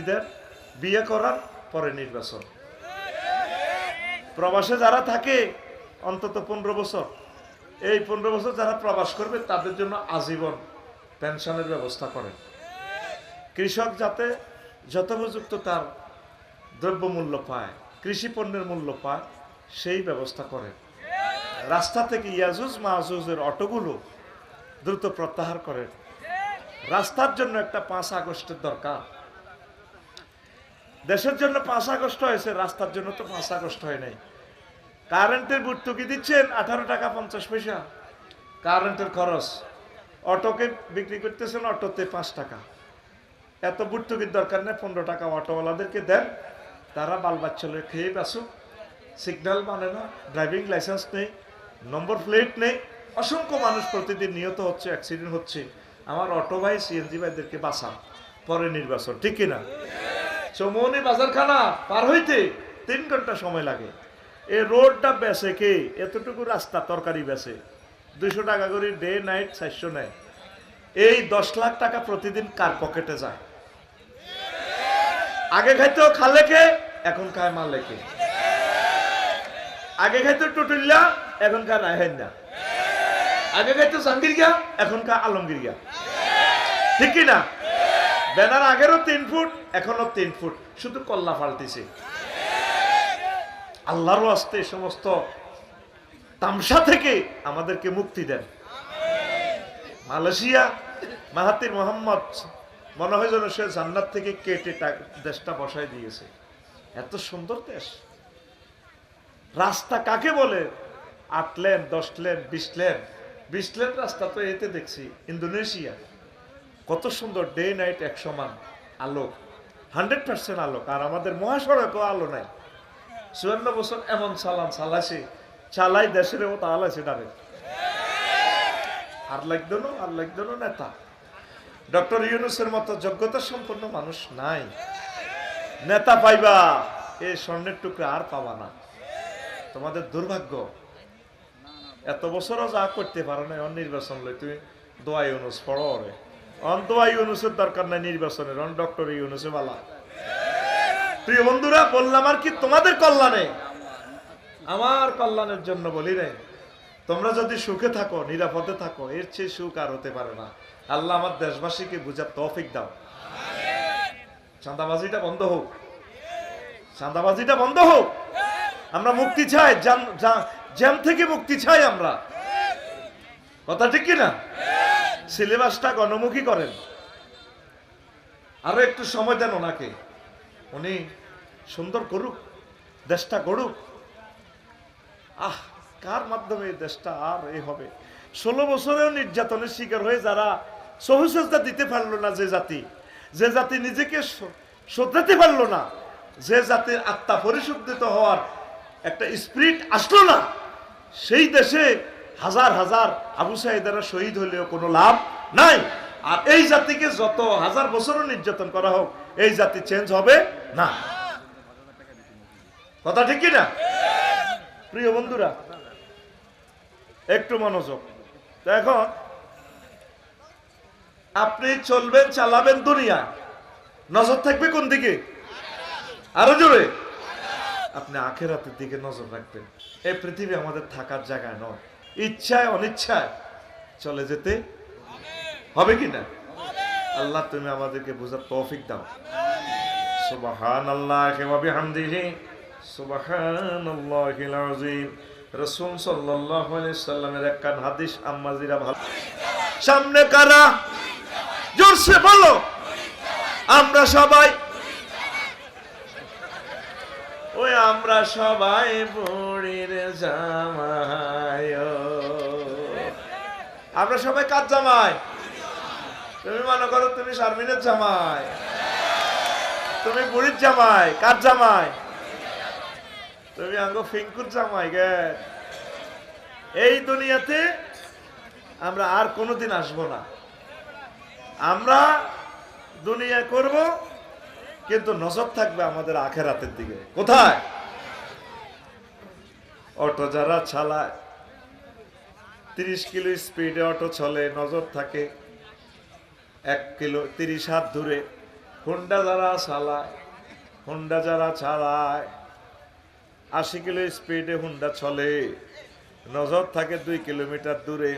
চাকরি দেন, বিয়ে করার পরে নির্বাচন। প্রবাসে যারা থাকে অন্তত 15 বছর, এই 15 বছর যারা প্রবাস করবে তাদের জন্য আজীবন পেনশনের ব্যবস্থা করেন। কৃষক যাতে যথোপযুক্ত তার দ্রব্যমূল্য পায়, কৃষি পণ্যের মূল্য পায়, সেই ব্যবস্থা করেন। রাস্তা থেকে ইয়াজুজ মাহুজের অটোগুলো দ্রুত প্রত্যাহার করেন। রাস্তার জন্য একটা 5 আগস্টের দরকার। দেশের জন্য 5 আগস্ট হয়েছে, রাস্তার জন্য তো 5 আগস্ট হয় নাই। কারেন্টের ভর্তুকি দিচ্ছেন 18 টাকা 50 পয়সা কারেন্টের খরচ, অটোকে বিক্রি করতেছেন অটোতে 5 টাকা। এত ভর্তুকির দরকার নেই, 15 টাকা অটোওয়ালাদেরকে দেন, তারা বাল বাচ্চা খেয়ে বাসুক। সিগন্যাল মানে না, ড্রাইভিং লাইসেন্স নেই, নম্বর প্লেট নেই, অসংখ্য মানুষ প্রতিদিন নিহত হচ্ছে, অ্যাক্সিডেন্ট হচ্ছে। আমার অটো ভাই সিএনজি ভাইদেরকে বাঁচান, পরে নির্বাচন, ঠিক কিনা? চৌমনি বাজারখানা পার হইতে 3 ঘন্টা সময় লাগে। এই রোডটা বেচে কে? এতটুকু রাস্তা তরকারি বেচে 200 টাকা করে ডে নাইট 400 নেয়। এই 10 লাখ টাকা প্রতিদিন কার পকেটে যায়? আগে খাইতো খালেকে, এখন খায় মালেকে। আগে খাইতো টুটুল্লা, এখন খায় রায়হান্না। আগে খাইতো জাহাঙ্গীরগা, এখন খায় আলমগীরগা, ঠিক কিনা? ব্যানার আগেরও 3 ফুট, এখনো 3 ফুট, শুধু কল্লা পাল্টিছে। আল্লাহর ওয়াস্তে সমস্ত তামসা থেকে আমাদেরকে মুক্তি দেন। মালয়েশিয়া মাহাতির মোহাম্মদ মনে হয় যেন সে জান্নাত থেকে কেটে দেশটা বসায় দিয়েছে। এত সুন্দর দেশ। রাস্তা কাকে বলে? 8 লেন, 10 লেন, 20 লেন। 20 লেন রাস্তা তো এতে দেখছি ইন্দোনেশিয়া। কত সুন্দর, ডে নাইট এক সমান আলো, 100% আলোক। আর আমাদের মহাসড়কও আলো নাই। 54 বছর এমন চালাইছে, চালাই দেশের মতো আলাইছে ডারে। আর লাগতো না নেতা। ডক্টর ইউনূসের মতো যোগ্যতা সম্পন্ন মানুষ নাই। নেতা পাইবা, এই স্বর্ণের টুকরা আর পাবা না। তোমাদের দুর্ভাগ্য। এত বছরও যা করতে পারো না, নির্বাচন লই তুমি দোয়া ইউনূস পড়ো রে। দোয়া ইউনূসের দরকার নাই নির্বাচনের, ডক্টর ইউনূসে বালা। প্রিয় বন্ধুরা, বললাম আর কি তোমাদের কল্যাণে, আমার কল্যাণের জন্য বলি রে। তোমরা যদি সুখে থাকো, নিরাপদে থাকো, এর চেয়ে সুখ আর হতে পারে না। আল্লাহ আমার দেশবাসীকে বুঝার তৌফিক দাও। চাঁদাবাজিটা বন্ধ হোক, চাঁদাবাজিটা বন্ধ হোক। আমরা মুক্তি চাই, জ্যাম থেকে মুক্তি চাই আমরা। কথা ঠিক কিনা? সিলেবাসটা গণমুখী করেন, আরো একটু সময় দেন ওনাকে, উনি সুন্দর করুক, দেশটা গড়ুক। কার মাধ্যমে দেশটা আর এই হবে? 16 বছরেও নির্যাতনের শিকার হয়ে যারা সহজতা দিতে পারলো না, যে জাতি নিজেকে শোধরাতে পারলো না, যে জাতির আত্মা পরিশুদ্ধিত হওয়ার একটা স্পিরিট আসলো না, সেই দেশে হাজার হাজার আবু সাঈদারা শহীদ হলেও কোনো লাভ নাই। আর এই জাতিকে যত হাজার বছরও নির্যাতন করা হোক, এই জাতি চেঞ্জ হবে না। কথা ঠিক কিনা? প্রিয় বন্ধুরা, একটু মনোযোগ। এখন আপনি চলবেন, চালাবেন দুনিয়া, নজর থাকবে কোন দিকে? আরো জোরে। আপনি আখিরাতের দিকে নজর রাখবেন। এই পৃথিবী আমাদের থাকার জায়গা নয়, ইচ্ছায় অনিচ্ছায় চলে যেতে হবে কিনা? আল্লাহ তুমি আমাদেরকে বোঝার তৌফিক দাও। সুবহানাল্লাহি ওয়া বিহামদিহি সুবহানাল্লাহিল আযীম। রাসূল সাল্লাল্লাহু আলাইহি সাল্লামের একখান হাদিস আম্মাজিরা ভালো। সামনে কারা? জোরসে বলো। আমরা সবাই, ওই আমরা সবাই বুড়ির জামাই। আমরা সবাই কার জামাই? তুমি মনে করো তুমি শারমিনের জামাই, তুমি বুড়ির জামাই। কার জামাই? তুমি আঙ্গো ফিঙ্কুর জামাই গে। এই দুনিয়াতে আমরা আর কোনোদিন আসবো না। আমরা দুনিয়া করব, কিন্তু নজর থাকবে আমাদের আখিরাতের দিকে। কোথায়? অটো যারা চালায়, 30 কিলো স্পিডে অটো চলে, নজর থাকে 1 কিলো 30 হাত দূরে। হুন্ডা যারা চালায়, হুন্ডা যারা চালায় 80 কিলো স্পিডে হুন্ডা চলে, নজর থাকে 2 কিলোমিটার দূরে।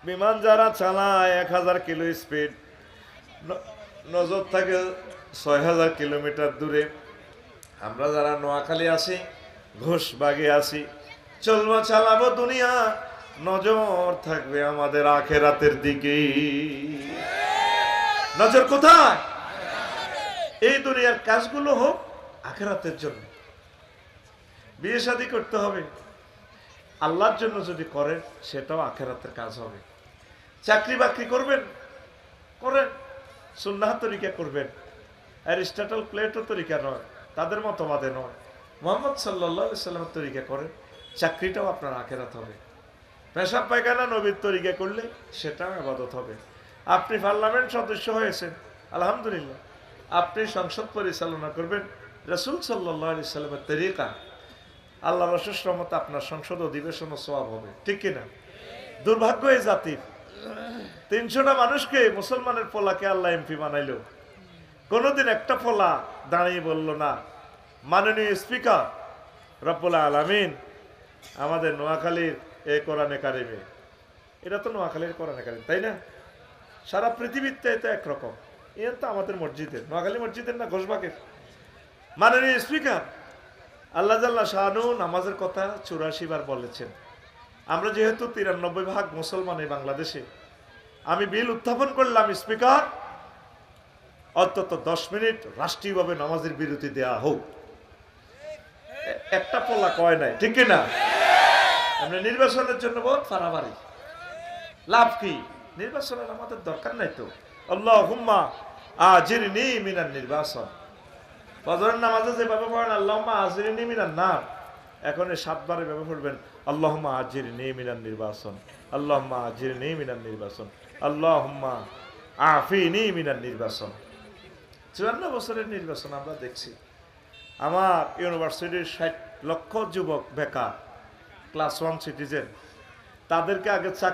বিমান যারা চালায় 1000 কিলো স্পিড, নজর থাকে 6000 কিলোমিটার দূরে। আমরা যারা নোয়াখালী আছি, ঘোষবাগে আছি, চলবো চালাবো দুনিয়া, নজর থাকবে আমাদের আখেরাতের দিকে। নজর কোথায়? এই দুনিয়ার কাজগুলো হোক আখেরাতের জন্য। বিয়ে শাদী করতে হবে, আল্লাহর জন্য যদি করেন সেটাও আখেরাতের কাজ হবে। চাকরি বাকরি করবেন, করেন, সুন্নাহ তরিকা করবেন, অ্যারিস্টটল প্লেটো তরিকা নয়, তাদের মতবাদে নয়, মুহাম্মদ সাল্লাল্লাহু আলাইহি সাল্লামের তরিকা করেন, চাকরিটাও আপনার আখেরাত হবে। পেশাব পায়খানা নবীর তরিকা করলে সেটাও ইবাদত হবে। আপনি পার্লামেন্ট সদস্য হয়েছেন, আলহামদুলিল্লাহ, আপনি সংসদ পরিচালনা করবেন রাসূল সাল্লাল্লাহু আলাইহি সাল্লামের তরিকা, আল্লাহ রসুল রহমত আপনার সংসদ অধিবেশন সওয়াব হবে, ঠিক কিনা? দুর্ভাগ্য এই জাতির, 300টা মানুষকে, মুসলমানের পোলাকে আল্লাহ এমপি বানাইলো, কোনোদিন একটা পোলা দাঁড়িয়ে বলল না, মাননীয় স্পিকার রব্বুল আলামিন আমাদের নোয়াখালীর এই কোরআনে কারিমে, এটা তো নোয়াখালীর কোরআনে কারিম, তাই না? সারা পৃথিবীতে তো একরকম, এর তো আমাদের মসজিদের, নোয়াখালী মসজিদের না ঘোষবাগের। মাননীয় স্পিকার, আল্লাহ জাল্লা শাহানু নামাজের কথা 84 বার বলেছেন। আমরা যেহেতু 93% মুসলমান এই বাংলাদেশে, আমি বিল উত্থাপন করলাম, স্পিকার অন্তত 10 মিনিট রাষ্ট্রীয়ভাবে নামাজের বিরতি দেয়া হোক। একটা পোলা কয় নাই, ঠিক না? আমরা নির্বাচনের জন্য বহুত ফারাবারি, লাভ কি? নির্বাচনের আমাদের দরকার নাই তো। আল্লাহুম্মা আজিরনি মিনান নির্বাচন, ফজরের নামাজে যেভাবে পড়েন আল্লাহুম্মা আজিরনি মিনান নার, এখন 7 বারে ব্যবহার করবেন আল্লাহুম্মা আজিরনি মিনান নির্বাচন, আল্লাহুম্মা আজিরনি মিনান নির্বাচন, আল্লাহুম্মা আফিনি মিনান নির্বাচন। 54 বছরের নির্বাচন আমরা দেখছি। আমার ইউনিভার্সিটির 60 লক্ষ যুবক বেকার, ক্লাস 1 সিটিজেন, তাদেরকে আগে চাকরি